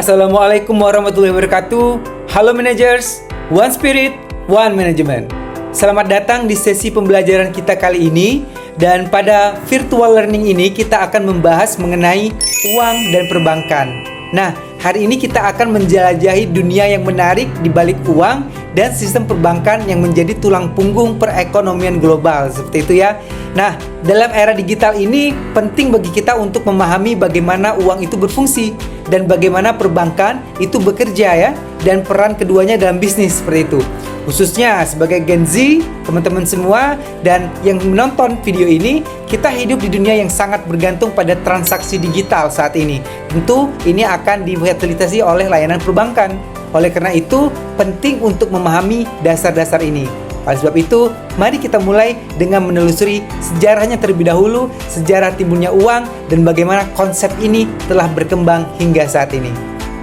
Assalamualaikum warahmatullahi wabarakatuh. Halo managers, One Spirit, One Management. Selamat datang di sesi pembelajaran kita kali ini. Dan pada virtual learning ini kita akan membahas mengenai uang dan perbankan. Nah, hari ini kita akan menjelajahi dunia yang menarik di balik uang dan sistem perbankan yang menjadi tulang punggung perekonomian global. Seperti itu ya. Nah, dalam era digital ini penting bagi kita untuk memahami bagaimana uang itu berfungsi dan bagaimana perbankan itu bekerja ya, dan peran keduanya dalam bisnis seperti itu. Khususnya sebagai Gen Z, teman-teman semua dan yang menonton video ini, kita hidup di dunia yang sangat bergantung pada transaksi digital saat ini. Tentu ini akan difasilitasi oleh layanan perbankan. Oleh karena itu, penting untuk memahami dasar-dasar ini. Oleh sebab itu, mari kita mulai dengan menelusuri sejarahnya terlebih dahulu, sejarah timbulnya uang, dan bagaimana konsep ini telah berkembang hingga saat ini.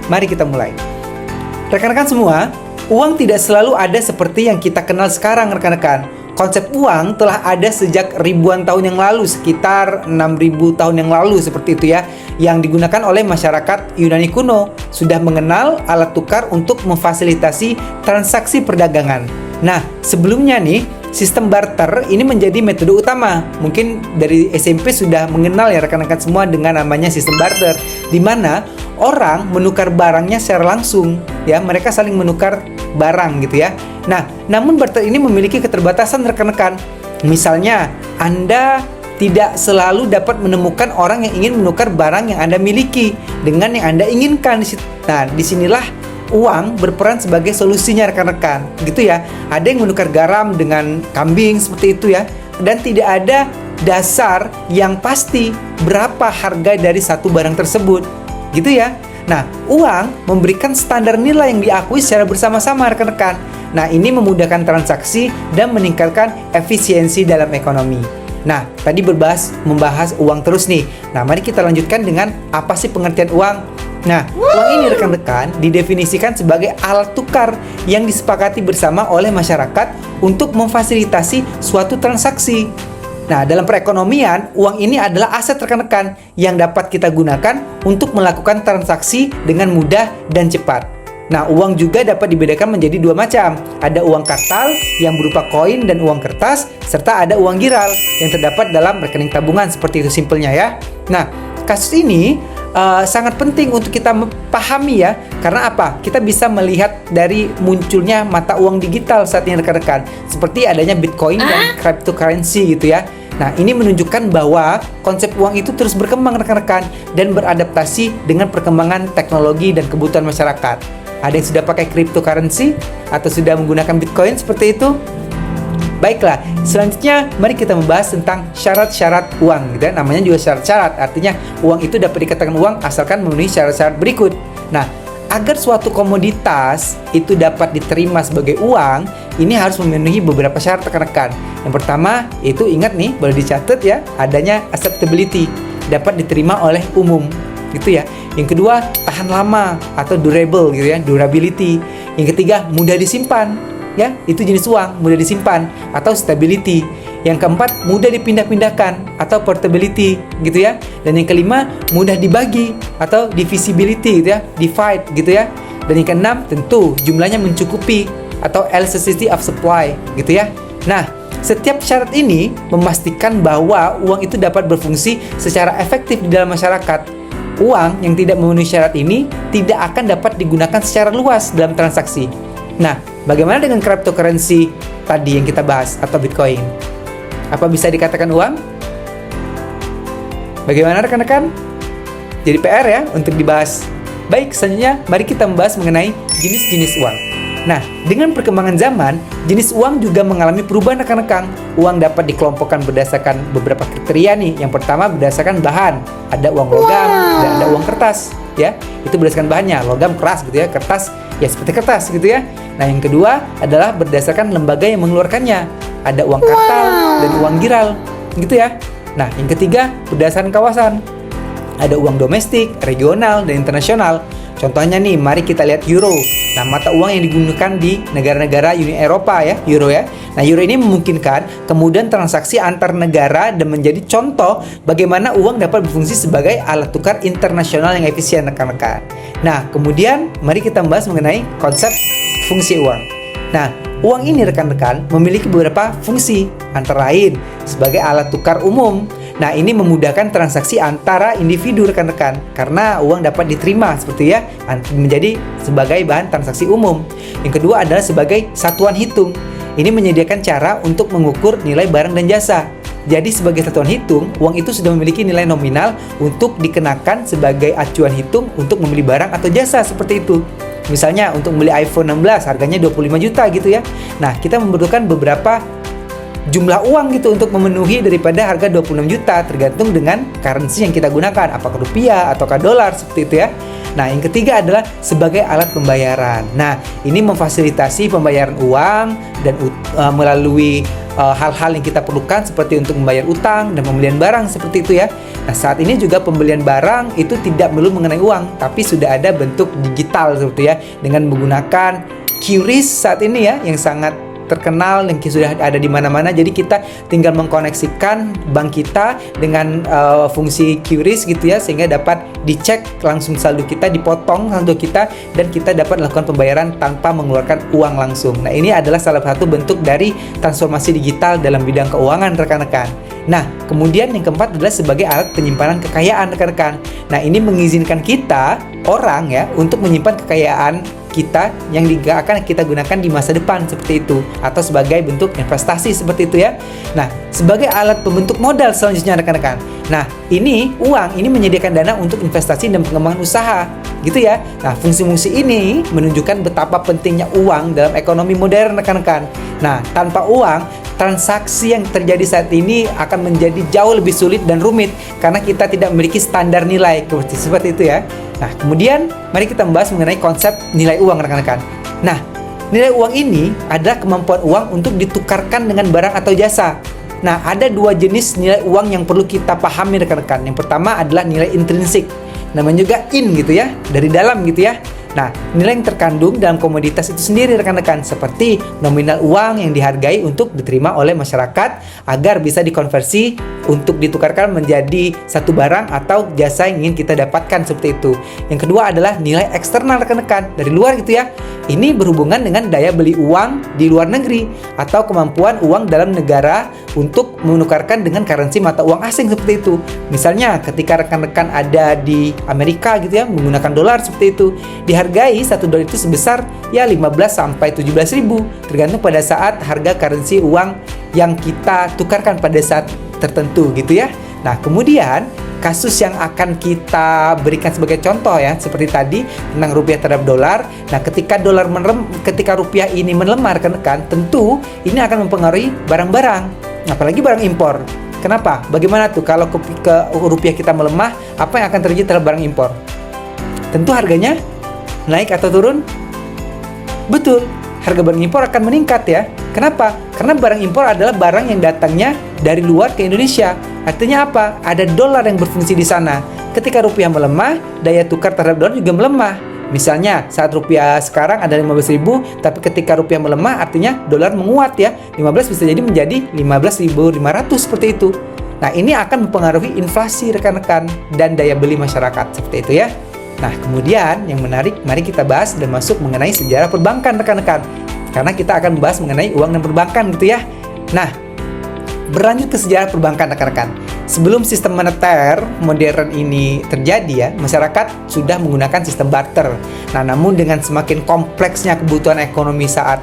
Mari kita mulai. Rekan-rekan semua, uang tidak selalu ada seperti yang kita kenal sekarang, rekan-rekan. Konsep uang telah ada sejak ribuan tahun yang lalu, sekitar 6.000 tahun yang lalu seperti itu ya, yang digunakan oleh masyarakat Yunani kuno. Sudah mengenal alat tukar untuk memfasilitasi transaksi perdagangan. Nah, sebelumnya nih, sistem barter ini menjadi metode utama. Mungkin dari SMP sudah mengenal ya rekan-rekan semua dengan namanya sistem barter, di mana orang menukar barangnya secara langsung ya, mereka saling menukar barang gitu ya. Nah, namun barter ini memiliki keterbatasan rekan-rekan. Misalnya, Anda tidak selalu dapat menemukan orang yang ingin menukar barang yang Anda miliki dengan yang Anda inginkan. Nah, disinilah uang berperan sebagai solusinya rekan-rekan, gitu ya. Ada yang menukar garam dengan kambing seperti itu ya, dan tidak ada dasar yang pasti berapa harga dari satu barang tersebut, gitu ya. Nah, uang memberikan standar nilai yang diakui secara bersama-sama rekan-rekan. Nah, ini memudahkan transaksi dan meningkatkan efisiensi dalam ekonomi. Nah, tadi membahas uang terus nih. Nah, mari kita lanjutkan dengan apa sih pengertian uang. Nah, uang ini rekan-rekan didefinisikan sebagai alat tukar yang disepakati bersama oleh masyarakat untuk memfasilitasi suatu transaksi. Nah, dalam perekonomian, uang ini adalah aset rekan-rekan yang dapat kita gunakan untuk melakukan transaksi dengan mudah dan cepat. Nah, uang juga dapat dibedakan menjadi dua macam. Ada uang kartal yang berupa koin dan uang kertas, serta ada uang giral yang terdapat dalam rekening tabungan, seperti itu simpelnya ya. Nah, kasus ini sangat penting untuk kita pahami ya. Karena apa? Kita bisa melihat dari munculnya mata uang digital saat ini rekan-rekan, seperti adanya Bitcoin dan cryptocurrency gitu ya. Nah, ini menunjukkan bahwa konsep uang itu terus berkembang rekan-rekan dan beradaptasi dengan perkembangan teknologi dan kebutuhan masyarakat. Ada yang sudah pakai cryptocurrency atau sudah menggunakan Bitcoin seperti itu? Baiklah, selanjutnya mari kita membahas tentang syarat-syarat uang gitu ya. Namanya juga syarat-syarat, artinya uang itu dapat dikatakan uang asalkan memenuhi syarat-syarat berikut. Nah, agar suatu komoditas itu dapat diterima sebagai uang, ini harus memenuhi beberapa syarat rekan-rekan. Yang pertama, itu ingat nih, boleh dicatat ya, adanya acceptability, dapat diterima oleh umum gitu ya. Yang kedua, tahan lama atau durable gitu ya, durability. Yang ketiga, mudah disimpan ya, itu jenis uang, mudah disimpan atau stability. Yang keempat, mudah dipindah-pindahkan atau portability gitu ya. Dan yang kelima, mudah dibagi atau divisibility gitu ya, divide gitu ya. Dan yang keenam, tentu jumlahnya mencukupi atau elasticity of supply gitu ya. Nah, setiap syarat ini memastikan bahwa uang itu dapat berfungsi secara efektif di dalam masyarakat. Uang yang tidak memenuhi syarat ini tidak akan dapat digunakan secara luas dalam transaksi. Nah, bagaimana dengan cryptocurrency tadi yang kita bahas atau Bitcoin? Apa bisa dikatakan uang? Bagaimana rekan-rekan? Jadi PR ya untuk dibahas. Baik, selanjutnya mari kita membahas mengenai jenis-jenis uang. Nah, dengan perkembangan zaman, jenis uang juga mengalami perubahan rekan-rekan. Uang dapat dikelompokkan berdasarkan beberapa kriteria nih. Yang pertama berdasarkan bahan. Ada uang logam dan ada uang kertas ya. Itu berdasarkan bahannya. Logam keras gitu ya, kertas ya seperti kertas gitu ya. Nah, yang kedua adalah berdasarkan lembaga yang mengeluarkannya. Ada uang kartal dan uang giral gitu ya. Nah, yang ketiga berdasarkan kawasan. Ada uang domestik, regional, dan internasional. Contohnya nih, mari kita lihat euro. Nah, mata uang yang digunakan di negara-negara Uni Eropa ya, euro ya. Nah, euro ini memungkinkan kemudian transaksi antar negara dan menjadi contoh bagaimana uang dapat berfungsi sebagai alat tukar internasional yang efisien, rekan-rekan. Nah, kemudian mari kita membahas mengenai konsep fungsi uang. Nah, uang ini rekan-rekan memiliki beberapa fungsi, antara lain sebagai alat tukar umum. Nah, ini memudahkan transaksi antara individu, rekan-rekan, karena uang dapat diterima seperti ya, menjadi sebagai bahan transaksi umum. Yang kedua adalah sebagai satuan hitung. Ini menyediakan cara untuk mengukur nilai barang dan jasa. Jadi sebagai satuan hitung, uang itu sudah memiliki nilai nominal untuk dikenakan sebagai acuan hitung untuk membeli barang atau jasa seperti itu. Misalnya untuk membeli iPhone 16 harganya 25 juta gitu ya. Nah, kita memerlukan beberapa jumlah uang gitu untuk memenuhi daripada harga 26 juta tergantung dengan currency yang kita gunakan, apakah rupiah ataukah dolar seperti itu ya. Nah, yang ketiga adalah sebagai alat pembayaran. Nah, ini memfasilitasi pembayaran uang dan melalui hal-hal yang kita perlukan seperti untuk membayar utang dan pembelian barang seperti itu ya. Nah, saat ini juga pembelian barang itu tidak melulu mengenai uang, tapi sudah ada bentuk digital seperti ya, dengan menggunakan QRIS saat ini ya, yang sangat terkenal yang sudah ada di mana-mana. Jadi kita tinggal mengkoneksikan bank kita dengan fungsi QRIS gitu ya, sehingga dapat dicek langsung saldo kita, dipotong saldo kita, dan kita dapat melakukan pembayaran tanpa mengeluarkan uang langsung. Nah, ini adalah salah satu bentuk dari transformasi digital dalam bidang keuangan, rekan-rekan. Nah, kemudian yang keempat adalah sebagai alat penyimpanan kekayaan, rekan-rekan. Nah, ini mengizinkan kita, orang ya, untuk menyimpan kekayaan kita yang akan kita gunakan di masa depan seperti itu, atau sebagai bentuk investasi seperti itu ya. Nah, sebagai alat pembentuk modal selanjutnya, rekan-rekan. Nah, ini uang ini menyediakan dana untuk investasi dan pengembangan usaha gitu ya. Nah, fungsi-fungsi ini menunjukkan betapa pentingnya uang dalam ekonomi modern, rekan-rekan. Nah, tanpa uang, transaksi yang terjadi saat ini akan menjadi jauh lebih sulit dan rumit karena kita tidak memiliki standar nilai seperti itu ya. Nah, kemudian mari kita membahas mengenai konsep nilai uang, rekan-rekan. Nah, nilai uang ini adalah kemampuan uang untuk ditukarkan dengan barang atau jasa. Nah, ada dua jenis nilai uang yang perlu kita pahami, rekan-rekan. Yang pertama adalah nilai intrinsik, namanya juga in gitu ya, dari dalam gitu ya. Nah, nilai yang terkandung dalam komoditas itu sendiri, rekan-rekan, seperti nominal uang yang dihargai untuk diterima oleh masyarakat agar bisa dikonversi untuk ditukarkan menjadi satu barang atau jasa yang ingin kita dapatkan seperti itu. Yang kedua adalah nilai eksternal, rekan-rekan, dari luar gitu ya. Ini berhubungan dengan daya beli uang di luar negeri atau kemampuan uang dalam negara untuk menukarkan dengan currency mata uang asing seperti itu. Misalnya ketika rekan-rekan ada di Amerika gitu ya, menggunakan dolar seperti itu, dihargai satu dolar itu sebesar ya 15 sampai 17 ribu, tergantung pada saat harga currency uang yang kita tukarkan pada saat tertentu gitu ya. Nah, kemudian kasus yang akan kita berikan sebagai contoh ya, seperti tadi tentang rupiah terhadap dolar. Nah, ketika rupiah ini melemah, rekan-rekan, tentu ini akan mempengaruhi barang-barang, apalagi barang impor. Kenapa? Bagaimana tuh kalau rupiah kita melemah, apa yang akan terjadi terhadap barang impor? Tentu harganya naik atau turun? Betul, harga barang impor akan meningkat ya. Kenapa? Karena barang impor adalah barang yang datangnya dari luar ke Indonesia. Artinya apa? Ada dolar yang berfungsi di sana. Ketika rupiah melemah, daya tukar terhadap dolar juga melemah. Misalnya saat rupiah sekarang ada 15.000, tapi ketika rupiah melemah artinya dolar menguat ya. 15 bisa jadi menjadi 15.500 seperti itu. Nah, ini akan mempengaruhi inflasi, rekan-rekan, dan daya beli masyarakat seperti itu ya. Nah, kemudian yang menarik, mari kita bahas dan masuk mengenai sejarah perbankan, rekan-rekan. Karena kita akan membahas mengenai uang dan perbankan gitu ya. Nah, berlanjut ke sejarah perbankan, rekan-rekan. Sebelum sistem moneter modern ini terjadi ya, masyarakat sudah menggunakan sistem barter. Nah, namun dengan semakin kompleksnya kebutuhan ekonomi saat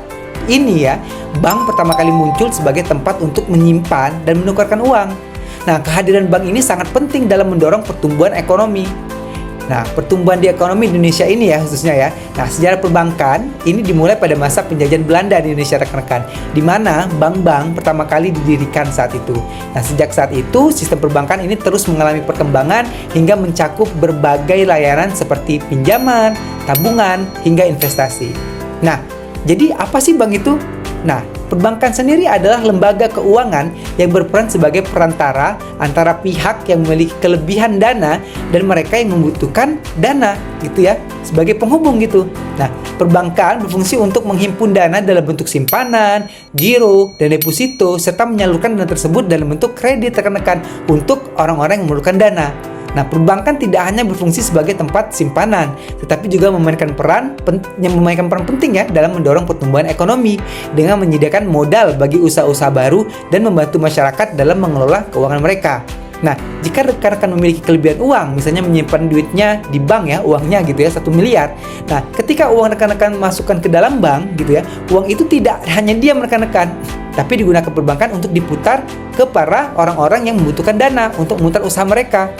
ini ya, bank pertama kali muncul sebagai tempat untuk menyimpan dan menukarkan uang. Nah, kehadiran bank ini sangat penting dalam mendorong pertumbuhan ekonomi. Nah, pertumbuhan di ekonomi Indonesia ini ya khususnya ya. Nah, sejarah perbankan ini dimulai pada masa penjajahan Belanda di Indonesia, rekan-rekan, di mana bank-bank pertama kali didirikan saat itu. Nah, sejak saat itu sistem perbankan ini terus mengalami perkembangan hingga mencakup berbagai layanan seperti pinjaman, tabungan, hingga investasi. Nah, jadi apa sih bank itu? Nah, perbankan sendiri adalah lembaga keuangan yang berperan sebagai perantara antara pihak yang memiliki kelebihan dana dan mereka yang membutuhkan dana gitu ya, sebagai penghubung gitu. Nah, perbankan berfungsi untuk menghimpun dana dalam bentuk simpanan, giro, dan deposito serta menyalurkan dana tersebut dalam bentuk kredit rekan-rekan untuk orang-orang yang memerlukan dana. Nah, perbankan tidak hanya berfungsi sebagai tempat simpanan, tetapi juga memainkan peran penting ya dalam mendorong pertumbuhan ekonomi dengan menyediakan modal bagi usaha-usaha baru dan membantu masyarakat dalam mengelola keuangan mereka. Nah, jika rekan-rekan memiliki kelebihan uang, misalnya menyimpan duitnya di bank ya, uangnya gitu ya, 1 miliar. Nah, ketika uang rekan-rekan masukkan ke dalam bank gitu ya, uang itu tidak hanya diam rekan-rekan, tapi digunakan perbankan untuk diputar ke para orang-orang yang membutuhkan dana untuk memutar usaha mereka.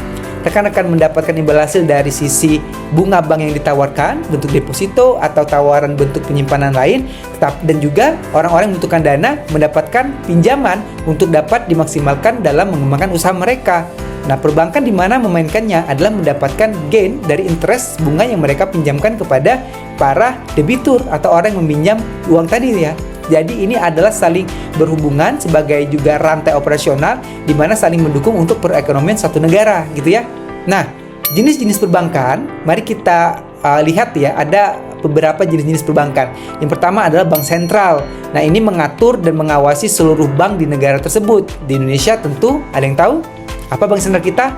Rekan-rekan mendapatkan imbal hasil dari sisi bunga bank yang ditawarkan, bentuk deposito atau tawaran bentuk penyimpanan lain, dan juga orang-orang yang membutuhkan dana mendapatkan pinjaman untuk dapat dimaksimalkan dalam mengembangkan usaha mereka. Nah, perbankan di mana memainkannya adalah mendapatkan gain dari interest bunga yang mereka pinjamkan kepada para debitur atau orang yang meminjam uang tadi ya. Jadi ini adalah saling berhubungan sebagai juga rantai operasional di mana saling mendukung untuk perekonomian suatu negara gitu ya. Nah, jenis-jenis perbankan, mari kita lihat ya, ada beberapa jenis-jenis perbankan. Yang pertama adalah bank sentral. Nah, ini mengatur dan mengawasi seluruh bank di negara tersebut. Di Indonesia tentu ada yang tahu apa bank sentral kita?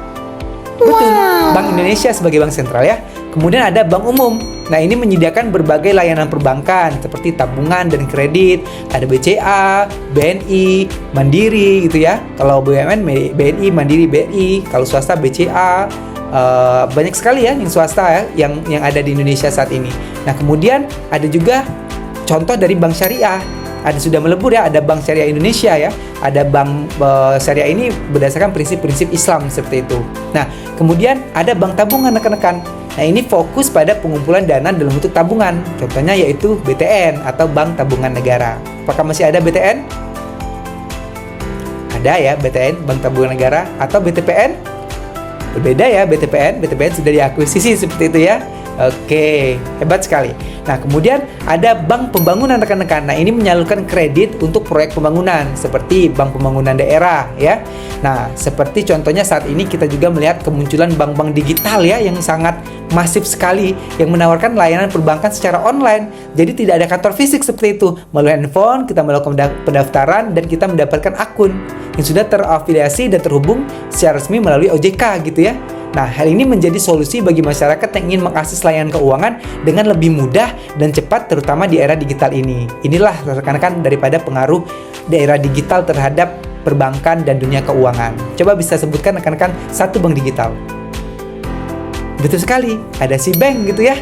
Betul, Bank Indonesia sebagai bank sentral ya. Kemudian ada bank umum. Nah, ini menyediakan berbagai layanan perbankan seperti tabungan dan kredit. Ada BCA, BNI, Mandiri gitu ya. Kalau BUMN BNI, Mandiri, BRI. Kalau swasta BCA. Banyak sekali ya yang swasta ya yang ada di Indonesia saat ini. Nah, kemudian ada juga contoh dari bank syariah. Ada sudah melebur ya, ada Bank Syariah Indonesia ya. Ada bank syariah ini berdasarkan prinsip-prinsip Islam seperti itu. Nah, kemudian ada bank tabungan rekan-rekan. Nah, ini fokus pada pengumpulan dana dalam bentuk tabungan. Contohnya yaitu BTN atau Bank Tabungan Negara. Apakah masih ada BTN? Ada ya, BTN, Bank Tabungan Negara, atau BTPN? Berbeda ya, BTPN sudah diakuisisi seperti itu ya. Oke, hebat sekali. Nah, kemudian ada bank pembangunan rekan-rekan. Nah, ini menyalurkan kredit untuk proyek pembangunan seperti bank pembangunan daerah ya. Nah, seperti contohnya saat ini kita juga melihat kemunculan bank-bank digital ya yang sangat masif sekali yang menawarkan layanan perbankan secara online. Jadi tidak ada kantor fisik seperti itu. Melalui handphone kita melakukan pendaftaran dan kita mendapatkan akun yang sudah terafiliasi dan terhubung secara resmi melalui OJK gitu ya. Nah, hal ini menjadi solusi bagi masyarakat yang ingin mengakses layanan keuangan dengan lebih mudah dan cepat terutama di era digital ini. Inilah rekan-rekan daripada pengaruh era digital terhadap perbankan dan dunia keuangan. Coba bisa sebutkan rekan-rekan satu bank digital. Betul sekali, ada Cbank gitu ya.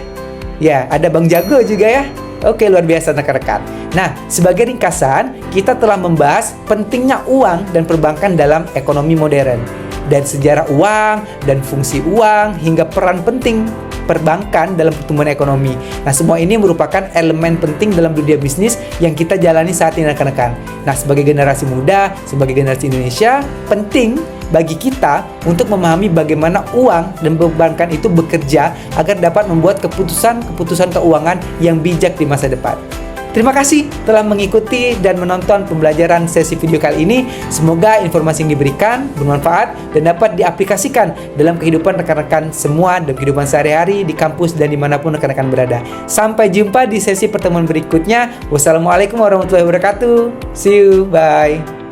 Ya, ada Bank Jago juga ya. Oke, luar biasa rekan-rekan. Nah, sebagai ringkasan, kita telah membahas pentingnya uang dan perbankan dalam ekonomi modern. Dan sejarah uang dan fungsi uang hingga peran penting perbankan dalam pertumbuhan ekonomi. Nah, semua ini merupakan elemen penting dalam dunia bisnis yang kita jalani saat ini rekan-rekan. Nah, sebagai generasi muda, sebagai generasi Indonesia, penting bagi kita untuk memahami bagaimana uang dan perbankan itu bekerja agar dapat membuat keputusan keuangan yang bijak di masa depan. Terima kasih telah mengikuti dan menonton pembelajaran sesi video kali ini. Semoga informasi yang diberikan bermanfaat dan dapat diaplikasikan dalam kehidupan rekan-rekan semua dan kehidupan sehari-hari di kampus dan dimanapun rekan-rekan berada. Sampai jumpa di sesi pertemuan berikutnya. Wassalamualaikum warahmatullahi wabarakatuh. See you, bye.